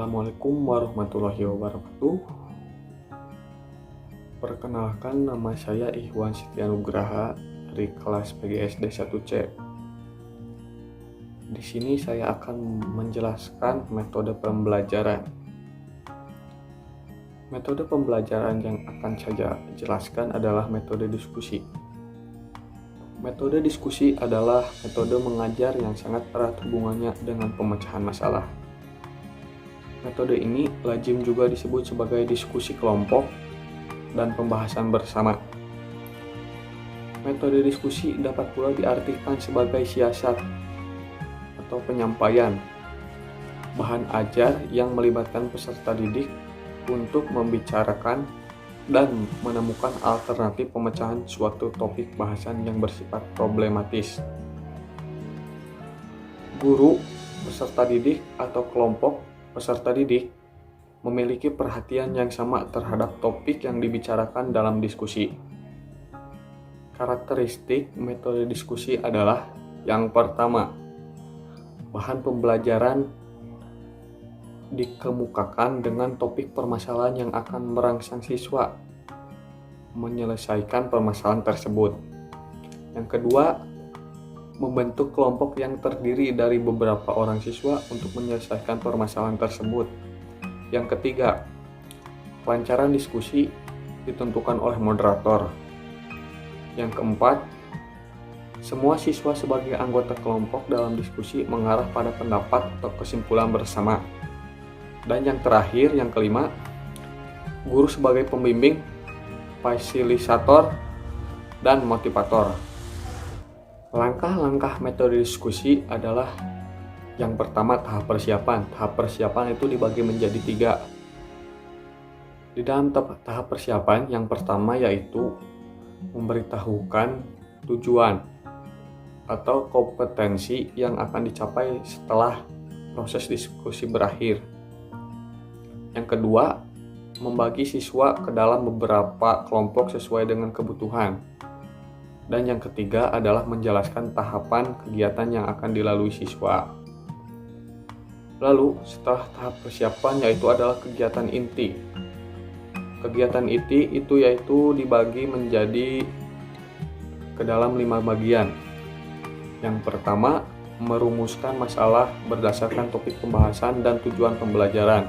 Assalamualaikum warahmatullahi wabarakatuh. Perkenalkan, nama saya Ihwan Setianugraha dari kelas PGSD 1C. Di sini saya akan menjelaskan metode pembelajaran. Metode pembelajaran yang akan saya jelaskan adalah metode diskusi. Metode diskusi adalah metode mengajar yang sangat erat hubungannya dengan pemecahan masalah. Metode ini lazim juga disebut sebagai diskusi kelompok dan pembahasan bersama. Metode diskusi dapat pula diartikan sebagai siasat atau penyampaian bahan ajar yang melibatkan peserta didik untuk membicarakan dan menemukan alternatif pemecahan suatu topik bahasan yang bersifat problematis. Guru, peserta didik, atau kelompok peserta didik memiliki perhatian yang sama terhadap topik yang dibicarakan dalam diskusi. Karakteristik metode diskusi adalah yang pertama, bahan pembelajaran dikemukakan dengan topik permasalahan yang akan merangsang siswa menyelesaikan permasalahan tersebut. Yang kedua, membentuk kelompok yang terdiri dari beberapa orang siswa untuk menyelesaikan permasalahan tersebut. Yang ketiga, kelancaran diskusi ditentukan oleh moderator. Yang keempat, semua siswa sebagai anggota kelompok dalam diskusi mengarah pada pendapat atau kesimpulan bersama. Dan yang terakhir, yang kelima, guru sebagai pembimbing, fasilitator, dan motivator. Langkah-langkah metode diskusi adalah yang pertama, tahap persiapan. Tahap persiapan itu dibagi menjadi 3. Di dalam tahap persiapan, yang pertama yaitu memberitahukan tujuan atau kompetensi yang akan dicapai setelah proses diskusi berakhir. Yang kedua, membagi siswa ke dalam beberapa kelompok sesuai dengan kebutuhan. Dan yang ketiga adalah menjelaskan tahapan kegiatan yang akan dilalui siswa. Lalu setelah tahap persiapan yaitu adalah kegiatan inti. Kegiatan inti itu yaitu dibagi menjadi ke dalam 5 bagian. Yang pertama, merumuskan masalah berdasarkan topik pembahasan dan tujuan pembelajaran.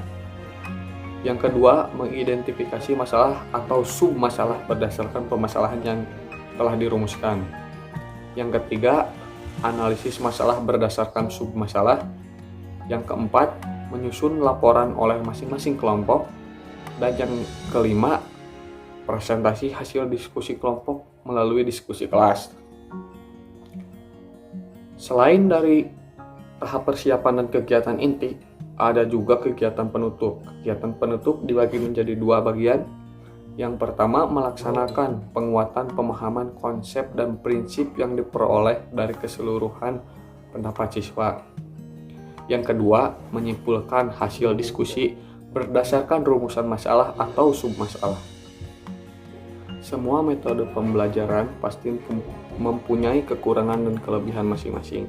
Yang kedua, mengidentifikasi masalah atau sub-masalah berdasarkan permasalahan yang telah dirumuskan. Yang ketiga, analisis masalah berdasarkan sub-masalah. Yang keempat, menyusun laporan oleh masing-masing kelompok. Dan yang kelima, presentasi hasil diskusi kelompok melalui diskusi kelas. Selain dari tahap persiapan dan kegiatan inti, ada juga kegiatan penutup. Kegiatan penutup dibagi menjadi 2 bagian. Yang pertama, melaksanakan penguatan pemahaman konsep dan prinsip yang diperoleh dari keseluruhan pendapat siswa. Yang kedua, menyimpulkan hasil diskusi berdasarkan rumusan masalah atau submasalah. Semua metode pembelajaran pasti mempunyai kekurangan dan kelebihan masing-masing.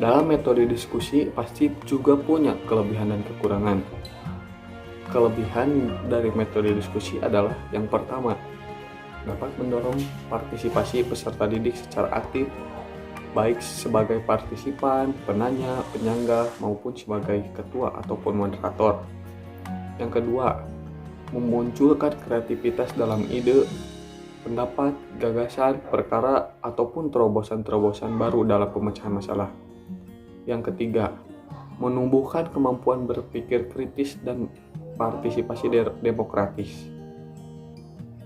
Dalam metode diskusi pasti juga punya kelebihan dan kekurangan. Kelebihan dari metode diskusi adalah yang pertama, dapat mendorong partisipasi peserta didik secara aktif, baik sebagai partisipan, penanya, penyangga, maupun sebagai ketua ataupun moderator. Yang kedua, memunculkan kreativitas dalam ide, pendapat, gagasan, perkara, ataupun terobosan-terobosan baru dalam pemecahan masalah. Yang ketiga, menumbuhkan kemampuan berpikir kritis dan partisipasi demokratis.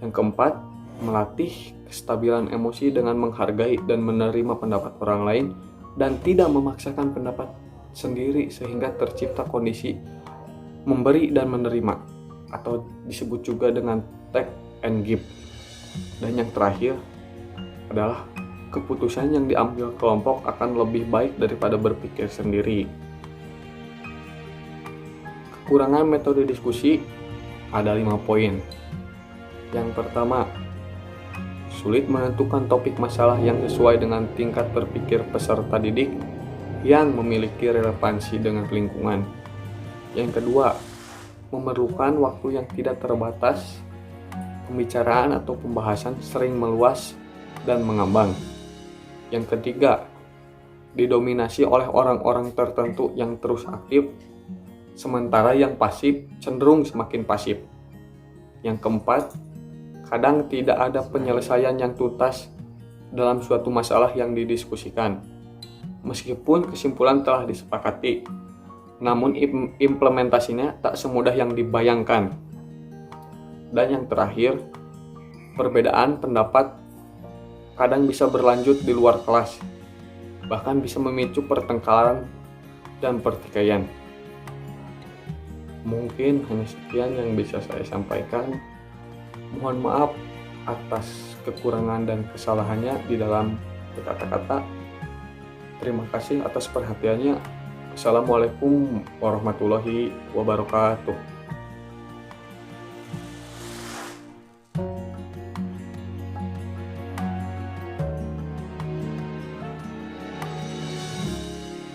Yang keempat, melatih kestabilan emosi dengan menghargai dan menerima pendapat orang lain dan tidak memaksakan pendapat sendiri sehingga tercipta kondisi memberi dan menerima atau disebut juga dengan take and give. Dan yang terakhir adalah keputusan yang diambil kelompok akan lebih baik daripada berpikir sendiri. Kekurangan metode diskusi ada 5 poin. Yang pertama, sulit menentukan topik masalah yang sesuai dengan tingkat berpikir peserta didik yang memiliki relevansi dengan lingkungan. Yang kedua, memerlukan waktu yang tidak terbatas. Pembicaraan atau pembahasan sering meluas dan mengambang. Yang ketiga, didominasi oleh orang-orang tertentu yang terus aktif, sementara yang pasif cenderung semakin pasif. Yang keempat, kadang tidak ada penyelesaian yang tuntas dalam suatu masalah yang didiskusikan. Meskipun kesimpulan telah disepakati, namun implementasinya tak semudah yang dibayangkan. Dan yang terakhir, perbedaan pendapat kadang bisa berlanjut di luar kelas, bahkan bisa memicu pertengkaran dan pertikaian. Mungkin hanya sekian yang bisa saya sampaikan. Mohon maaf atas kekurangan dan kesalahannya di dalam kata-kata. Terima kasih atas perhatiannya. Assalamualaikum warahmatullahi wabarakatuh.